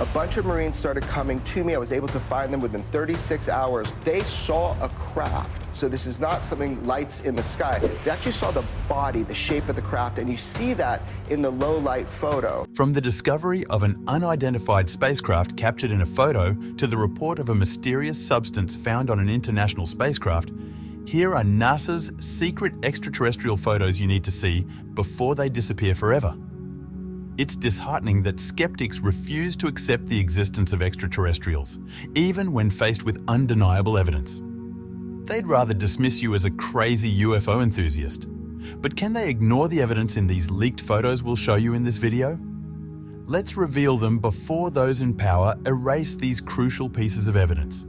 A bunch of Marines started coming to me. I was able to find them within 36 hours. They saw a craft. So this is not something lights in the sky. They actually saw the body, the shape of the craft, and you see that in the low light photo. From the discovery of an unidentified spacecraft captured in a photo to the report of a mysterious substance found on an international spacecraft, here are NASA's secret extraterrestrial photos you need to see before they disappear forever. It's disheartening that skeptics refuse to accept the existence of extraterrestrials, even when faced with undeniable evidence. They'd rather dismiss you as a crazy UFO enthusiast. But can they ignore the evidence in these leaked photos we'll show you in this video? Let's reveal them before those in power erase these crucial pieces of evidence.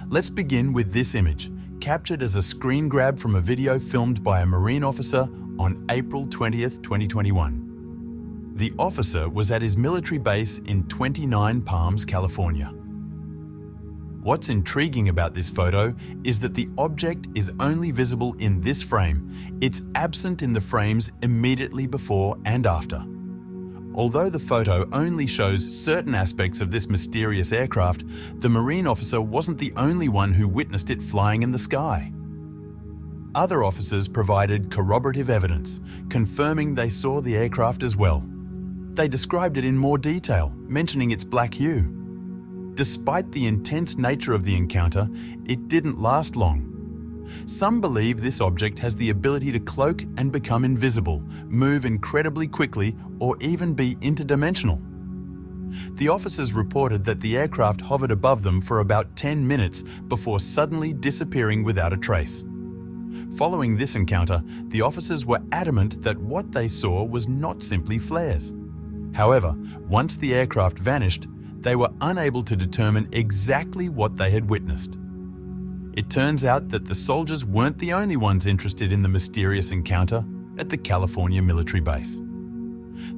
Let's begin with this image, captured as a screen grab from a video filmed by a Marine officer on April 20th, 2021. The officer was at his military base in 29 Palms, California. What's intriguing about this photo is that the object is only visible in this frame. It's absent in the frames immediately before and after. Although the photo only shows certain aspects of this mysterious aircraft, the Marine officer wasn't the only one who witnessed it flying in the sky. Other officers provided corroborative evidence, confirming they saw the aircraft as well. They described it in more detail, mentioning its black hue. Despite the intense nature of the encounter, it didn't last long. Some believe this object has the ability to cloak and become invisible, move incredibly quickly, or even be interdimensional. The officers reported that the aircraft hovered above them for about 10 minutes before suddenly disappearing without a trace. Following this encounter, the officers were adamant that what they saw was not simply flares. However, once the aircraft vanished, they were unable to determine exactly what they had witnessed. It turns out that the soldiers weren't the only ones interested in the mysterious encounter at the California military base.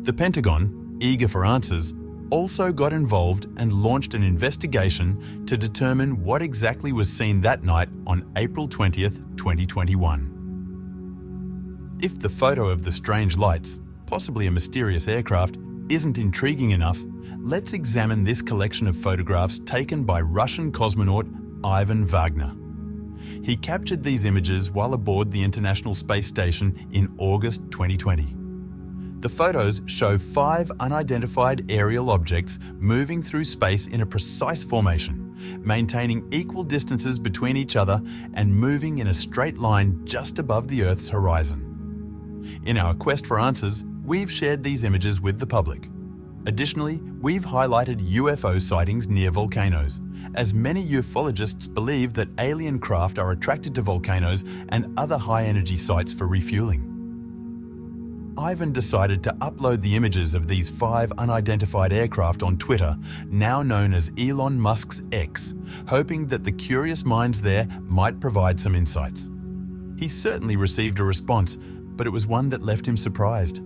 The Pentagon, eager for answers, also got involved and launched an investigation to determine what exactly was seen that night on April 20th, 2021. If the photo of the strange lights, possibly a mysterious aircraft, isn't intriguing enough, let's examine this collection of photographs taken by Russian cosmonaut Ivan Wagner. He captured these images while aboard the International Space Station in August 2020. The photos show 5 unidentified aerial objects moving through space in a precise formation, maintaining equal distances between each other and moving in a straight line just above the Earth's horizon. In our quest for answers, we've shared these images with the public. Additionally, we've highlighted UFO sightings near volcanoes, as many ufologists believe that alien craft are attracted to volcanoes and other high-energy sites for refueling. Ivan decided to upload the images of these 5 unidentified aircraft on Twitter, now known as Elon Musk's X, hoping that the curious minds there might provide some insights. He certainly received a response, but it was one that left him surprised.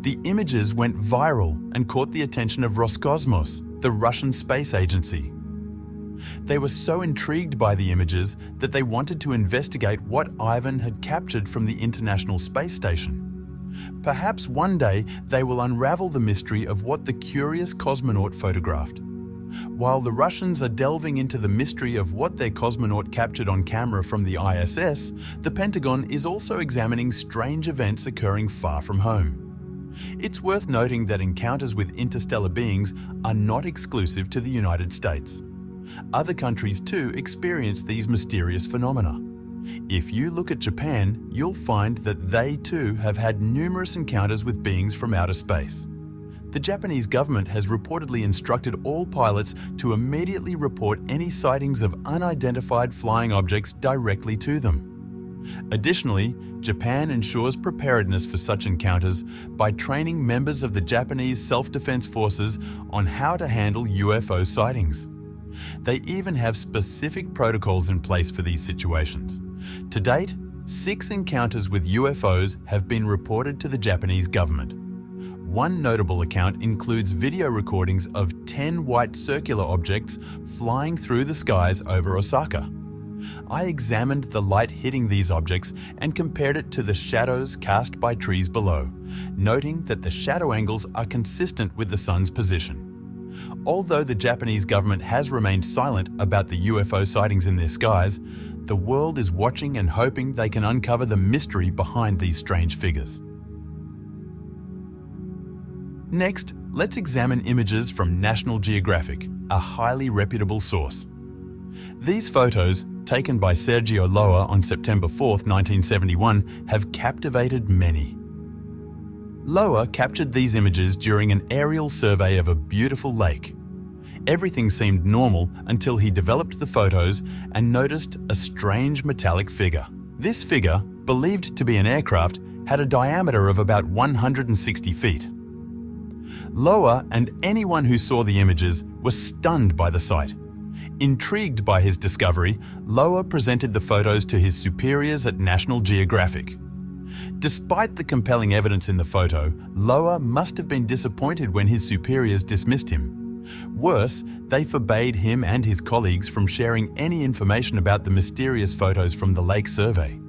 The images went viral and caught the attention of Roscosmos, the Russian space agency. They were so intrigued by the images that they wanted to investigate what Ivan had captured from the International Space Station. Perhaps one day they will unravel the mystery of what the curious cosmonaut photographed. While the Russians are delving into the mystery of what their cosmonaut captured on camera from the ISS, the Pentagon is also examining strange events occurring far from home. It's worth noting that encounters with interstellar beings are not exclusive to the United States. Other countries too experience these mysterious phenomena. If you look at Japan, you'll find that they too have had numerous encounters with beings from outer space. The Japanese government has reportedly instructed all pilots to immediately report any sightings of unidentified flying objects directly to them. Additionally, Japan ensures preparedness for such encounters by training members of the Japanese self-defense forces on how to handle UFO sightings. They even have specific protocols in place for these situations. To date, 6 encounters with UFOs have been reported to the Japanese government. One notable account includes video recordings of 10 white circular objects flying through the skies over Osaka. I examined the light hitting these objects and compared it to the shadows cast by trees below, noting that the shadow angles are consistent with the sun's position. Although the Japanese government has remained silent about the UFO sightings in their skies, the world is watching and hoping they can uncover the mystery behind these strange figures. Next, let's examine images from National Geographic, a highly reputable source. These photos, taken by Sergio Loa on September 4, 1971, have captivated many. Loa captured these images during an aerial survey of a beautiful lake. Everything seemed normal until he developed the photos and noticed a strange metallic figure. This figure, believed to be an aircraft, had a diameter of about 160 feet. Loa and anyone who saw the images were stunned by the sight. Intrigued by his discovery, Loa presented the photos to his superiors at National Geographic. Despite the compelling evidence in the photo, Loa must have been disappointed when his superiors dismissed him. Worse, they forbade him and his colleagues from sharing any information about the mysterious photos from the lake survey.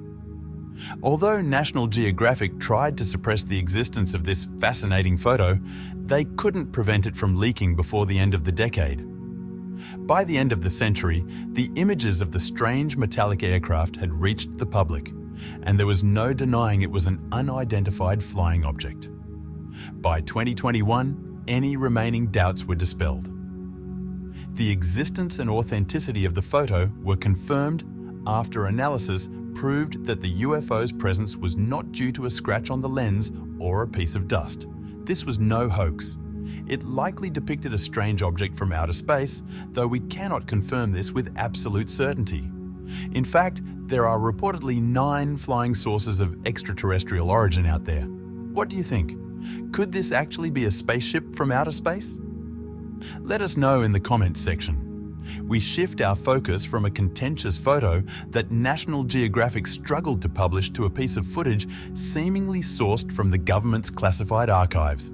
Although National Geographic tried to suppress the existence of this fascinating photo, they couldn't prevent it from leaking before the end of the decade. By the end of the century, the images of the strange metallic aircraft had reached the public, and there was no denying it was an unidentified flying object. By 2021, any remaining doubts were dispelled. The existence and authenticity of the photo were confirmed after analysis proved that the UFO's presence was not due to a scratch on the lens or a piece of dust. This was no hoax. It likely depicted a strange object from outer space, though we cannot confirm this with absolute certainty. In fact, there are reportedly 9 flying saucers of extraterrestrial origin out there. What do you think? Could this actually be a spaceship from outer space? Let us know in the comments section. We shift our focus from a contentious photo that National Geographic struggled to publish to a piece of footage seemingly sourced from the government's classified archives.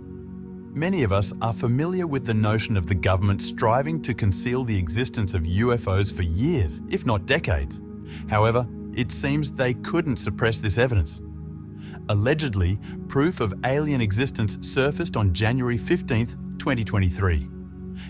Many of us are familiar with the notion of the government striving to conceal the existence of UFOs for years, if not decades. However, it seems they couldn't suppress this evidence. Allegedly, proof of alien existence surfaced on January 15, 2023.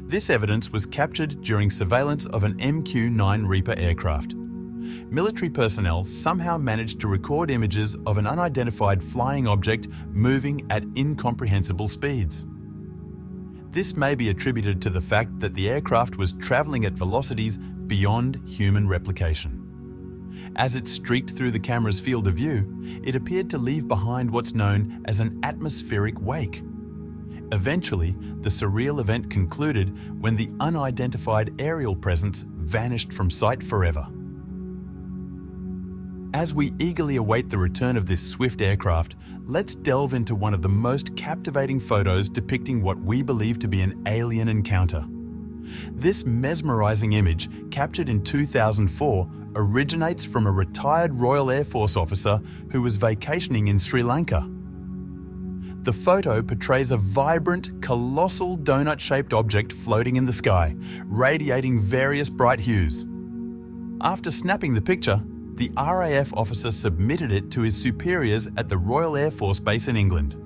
This evidence was captured during surveillance of an MQ-9 Reaper aircraft. Military personnel somehow managed to record images of an unidentified flying object moving at incomprehensible speeds. This may be attributed to the fact that the aircraft was traveling at velocities beyond human replication. As it streaked through the camera's field of view, it appeared to leave behind what's known as an atmospheric wake. Eventually, the surreal event concluded when the unidentified aerial presence vanished from sight forever. As we eagerly await the return of this swift aircraft, let's delve into one of the most captivating photos depicting what we believe to be an alien encounter. This mesmerizing image, captured in 2004, originates from a retired Royal Air Force officer who was vacationing in Sri Lanka. The photo portrays a vibrant, colossal donut-shaped object floating in the sky, radiating various bright hues. After snapping the picture, the RAF officer submitted it to his superiors at the Royal Air Force Base in England.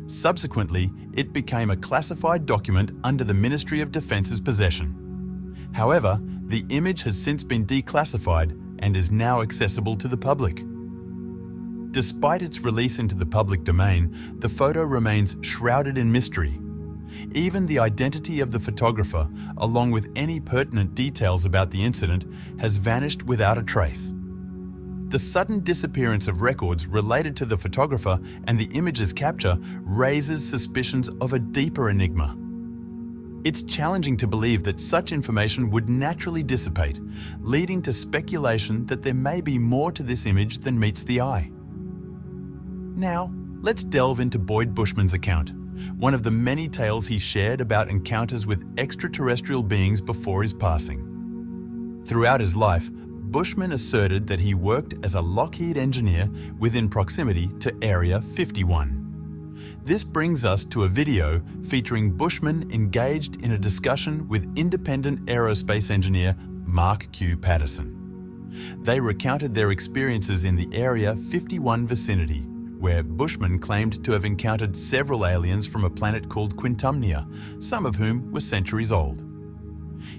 Subsequently, it became a classified document under the Ministry of Defence's possession. However, the image has since been declassified and is now accessible to the public. Despite its release into the public domain, the photo remains shrouded in mystery. Even the identity of the photographer, along with any pertinent details about the incident, has vanished without a trace. The sudden disappearance of records related to the photographer and the image's capture raises suspicions of a deeper enigma. It's challenging to believe that such information would naturally dissipate, leading to speculation that there may be more to this image than meets the eye. Now, let's delve into Boyd Bushman's account, one of the many tales he shared about encounters with extraterrestrial beings before his passing. Throughout his life, Bushman asserted that he worked as a Lockheed engineer within proximity to Area 51. This brings us to a video featuring Bushman engaged in a discussion with independent aerospace engineer Mark Q. Patterson. They recounted their experiences in the Area 51 vicinity, where Bushman claimed to have encountered several aliens from a planet called Quintumnia, some of whom were centuries old.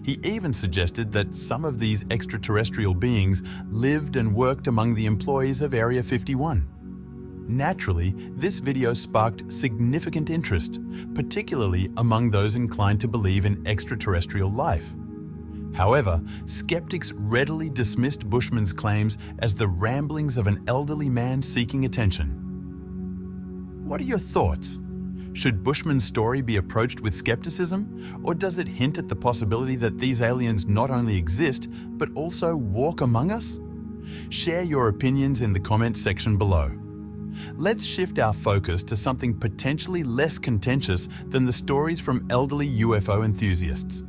He even suggested that some of these extraterrestrial beings lived and worked among the employees of Area 51. Naturally, this video sparked significant interest, particularly among those inclined to believe in extraterrestrial life. However, skeptics readily dismissed Bushman's claims as the ramblings of an elderly man seeking attention. What are your thoughts? Should Bushman's story be approached with skepticism, or does it hint at the possibility that these aliens not only exist, but also walk among us? Share your opinions in the comments section below. Let's shift our focus to something potentially less contentious than the stories from elderly UFO enthusiasts.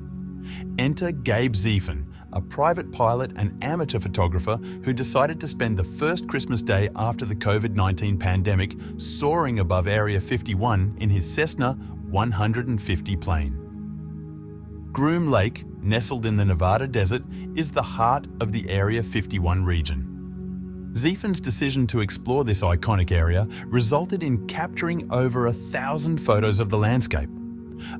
Enter Gabe Ziefern, a private pilot and amateur photographer who decided to spend the first Christmas day after the COVID-19 pandemic soaring above Area 51 in his Cessna 150 plane. Groom Lake, nestled in the Nevada desert, is the heart of the Area 51 region. Ziefern's decision to explore this iconic area resulted in capturing over 1,000 photos of the landscape.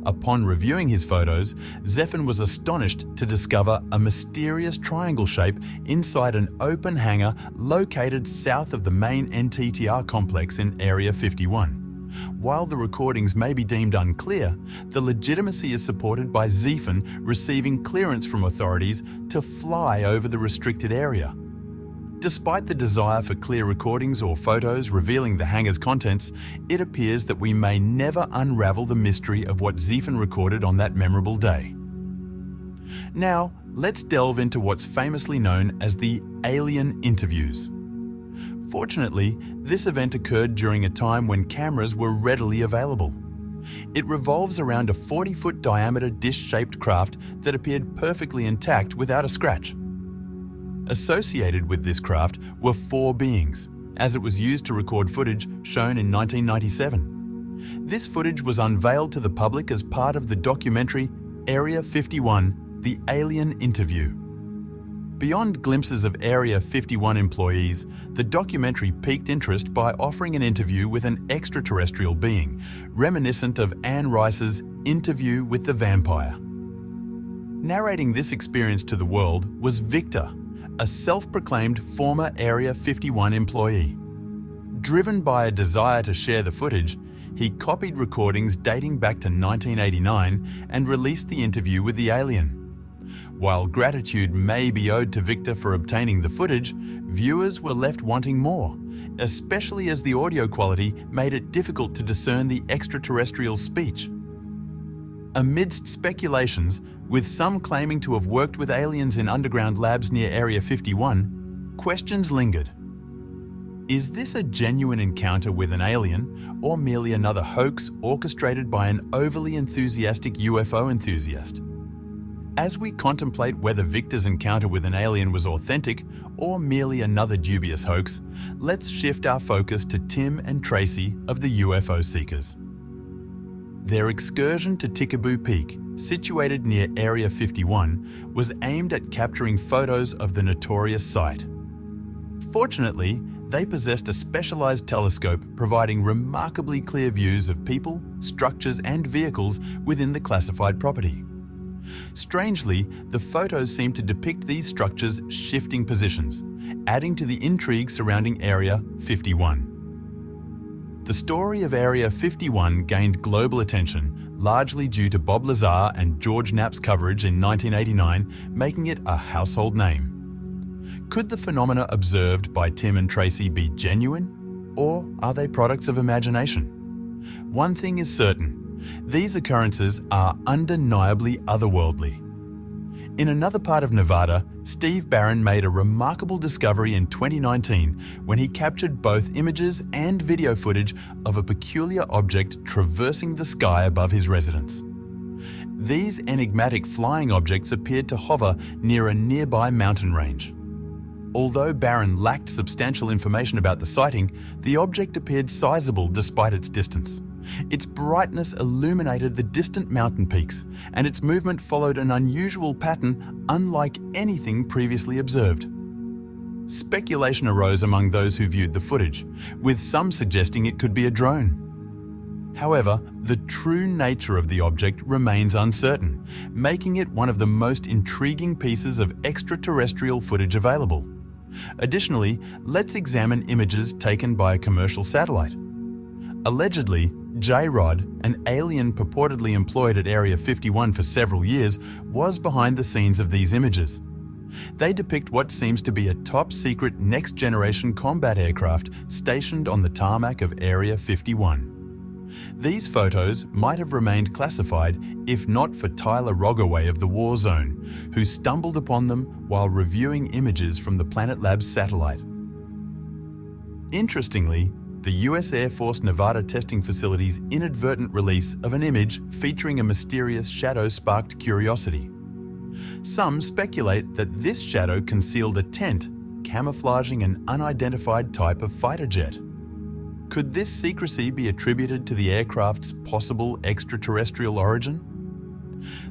Upon reviewing his photos, Ziefern was astonished to discover a mysterious triangle shape inside an open hangar located south of the main NTTR complex in Area 51. While the recordings may be deemed unclear, the legitimacy is supported by Ziefern receiving clearance from authorities to fly over the restricted area. Despite the desire for clear recordings or photos revealing the hangar's contents, it appears that we may never unravel the mystery of what Ziefern recorded on that memorable day. Now, let's delve into what's famously known as the alien interviews. Fortunately, this event occurred during a time when cameras were readily available. It revolves around a 40-foot diameter dish-shaped craft that appeared perfectly intact without a scratch. Associated with this craft were 4 beings, as it was used to record footage shown in 1997. This footage was unveiled to the public as part of the documentary Area 51: The Alien Interview. Beyond glimpses of Area 51 employees, the documentary piqued interest by offering an interview with an extraterrestrial being, reminiscent of Anne Rice's Interview with the Vampire. Narrating this experience to the world was Victor, a self-proclaimed former Area 51 employee. Driven by a desire to share the footage, he copied recordings dating back to 1989 and released the interview with the alien. While gratitude may be owed to Victor for obtaining the footage, viewers were left wanting more, especially as the audio quality made it difficult to discern the extraterrestrial speech. Amidst speculations, with some claiming to have worked with aliens in underground labs near Area 51, questions lingered. Is this a genuine encounter with an alien, or merely another hoax orchestrated by an overly enthusiastic UFO enthusiast? As we contemplate whether Victor's encounter with an alien was authentic or merely another dubious hoax, let's shift our focus to Tim and Tracy of the UFO Seekers. Their excursion to Tikaboo Peak, situated near Area 51, was aimed at capturing photos of the notorious site. Fortunately, they possessed a specialized telescope providing remarkably clear views of people, structures, and vehicles within the classified property. Strangely, the photos seem to depict these structures' shifting positions, adding to the intrigue surrounding Area 51. The story of Area 51 gained global attention, largely due to Bob Lazar and George Knapp's coverage in 1989, making it a household name. Could the phenomena observed by Tim and Tracy be genuine, or are they products of imagination? One thing is certain: these occurrences are undeniably otherworldly. In another part of Nevada, Steve Barron made a remarkable discovery in 2019 when he captured both images and video footage of a peculiar object traversing the sky above his residence. These enigmatic flying objects appeared to hover near a nearby mountain range. Although Barron lacked substantial information about the sighting, the object appeared sizable despite its distance. Its brightness illuminated the distant mountain peaks, and its movement followed an unusual pattern unlike anything previously observed. speculation arose among those who viewed the footage, with some suggesting it could be a drone. However, the true nature of the object remains uncertain, making it one of the most intriguing pieces of extraterrestrial footage available. Additionally, let's examine images taken by a commercial satellite. Allegedly, J-Rod, an alien purportedly employed at Area 51 for several years, was behind the scenes of these images. They depict what seems to be a top-secret next-generation combat aircraft stationed on the tarmac of Area 51. These photos might have remained classified if not for Tyler Rogaway of the War Zone, who stumbled upon them while reviewing images from the Planet Labs satellite. Interestingly, the US Air Force Nevada testing facility's inadvertent release of an image featuring a mysterious shadow sparked curiosity. Some speculate that this shadow concealed a tent camouflaging an unidentified type of fighter jet. Could this secrecy be attributed to the aircraft's possible extraterrestrial origin?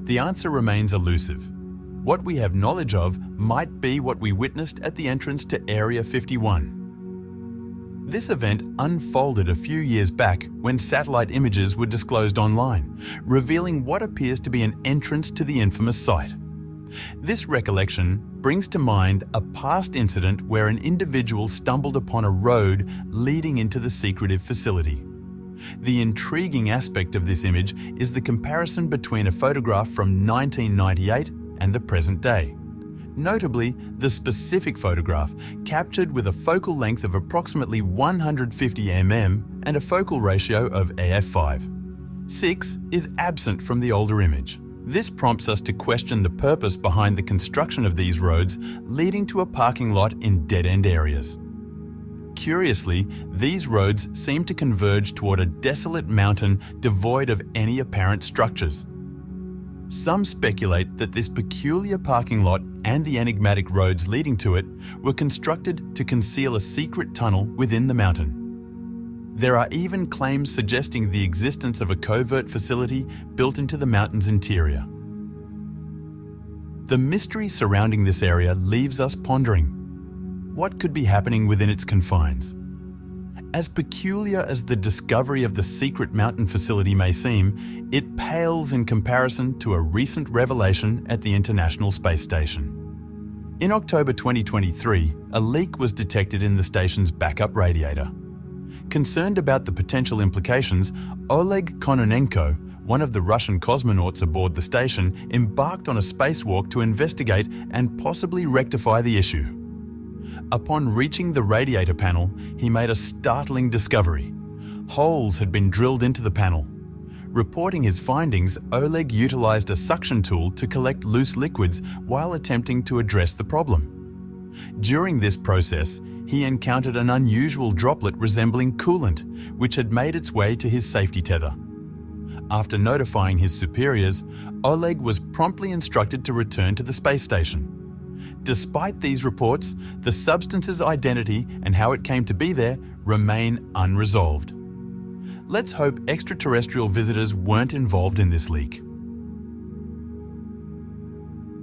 The answer remains elusive. What we have knowledge of might be what we witnessed at the entrance to Area 51. This event unfolded a few years back when satellite images were disclosed online, revealing what appears to be an entrance to the infamous site. This recollection brings to mind a past incident where an individual stumbled upon a road leading into the secretive facility. The intriguing aspect of this image is the comparison between a photograph from 1998 and the present day. Notably, the specific photograph, captured with a focal length of approximately 150 mm and a focal ratio of AF5. 6 is absent from the older image. This prompts us to question the purpose behind the construction of these roads leading to a parking lot in dead-end areas. Curiously, these roads seem to converge toward a desolate mountain devoid of any apparent structures. Some speculate that this peculiar parking lot and the enigmatic roads leading to it were constructed to conceal a secret tunnel within the mountain. There are even claims suggesting the existence of a covert facility built into the mountain's interior. The mystery surrounding this area leaves us pondering. What could be happening within its confines? As peculiar as the discovery of the secret mountain facility may seem, it pales in comparison to a recent revelation at the International Space Station. In October 2023, a leak was detected in the station's backup radiator. Concerned about the potential implications, Oleg Kononenko, one of the Russian cosmonauts aboard the station, embarked on a spacewalk to investigate and possibly rectify the issue. Upon reaching the radiator panel, he made a startling discovery. Holes had been drilled into the panel. Reporting his findings, Oleg utilized a suction tool to collect loose liquids while attempting to address the problem. During this process, he encountered an unusual droplet resembling coolant, which had made its way to his safety tether. After notifying his superiors, Oleg was promptly instructed to return to the space station. Despite these reports, the substance's identity and how it came to be there remain unresolved. Let's hope extraterrestrial visitors weren't involved in this leak.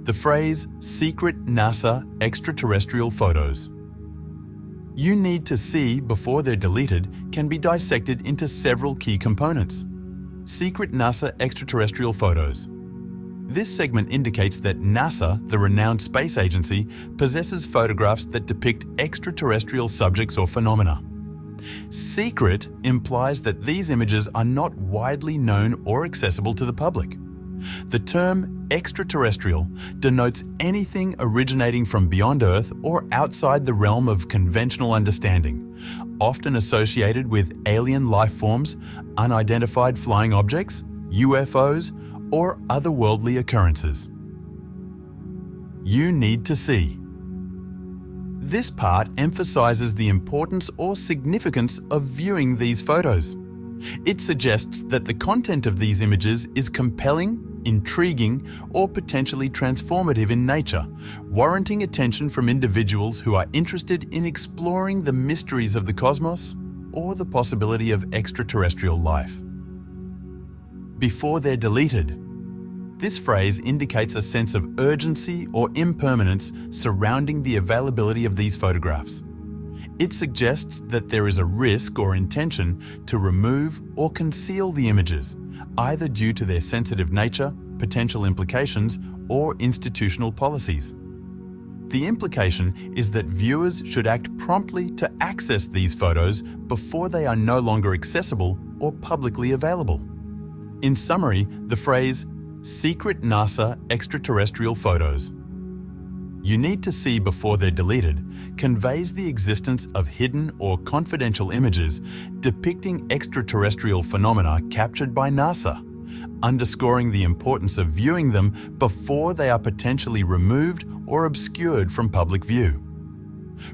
The phrase "secret NASA extraterrestrial photos." You need to see before they're deleted can be dissected into several key components. Secret NASA extraterrestrial photos. This segment indicates that NASA, the renowned space agency, possesses photographs that depict extraterrestrial subjects or phenomena. Secret implies that these images are not widely known or accessible to the public. The term extraterrestrial denotes anything originating from beyond Earth or outside the realm of conventional understanding, often associated with alien life forms, unidentified flying objects, UFOs, or otherworldly occurrences. You need to see. This part emphasizes the importance or significance of viewing these photos. It suggests that the content of these images is compelling, intriguing, or potentially transformative in nature, warranting attention from individuals who are interested in exploring the mysteries of the cosmos or the possibility of extraterrestrial life. Before they're deleted. This phrase indicates a sense of urgency or impermanence surrounding the availability of these photographs. It suggests that there is a risk or intention to remove or conceal the images, either due to their sensitive nature, potential implications, or institutional policies. The implication is that viewers should act promptly to access these photos before they are no longer accessible or publicly available. In summary, the phrase, "secret NASA extraterrestrial photos. You need to see before they're deleted," conveys the existence of hidden or confidential images depicting extraterrestrial phenomena captured by NASA, underscoring the importance of viewing them before they are potentially removed or obscured from public view.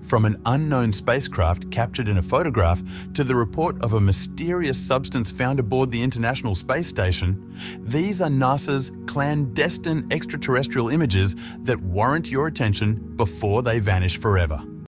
From an unknown spacecraft captured in a photograph to the report of a mysterious substance found aboard the International Space Station, these are NASA's clandestine extraterrestrial images that warrant your attention before they vanish forever.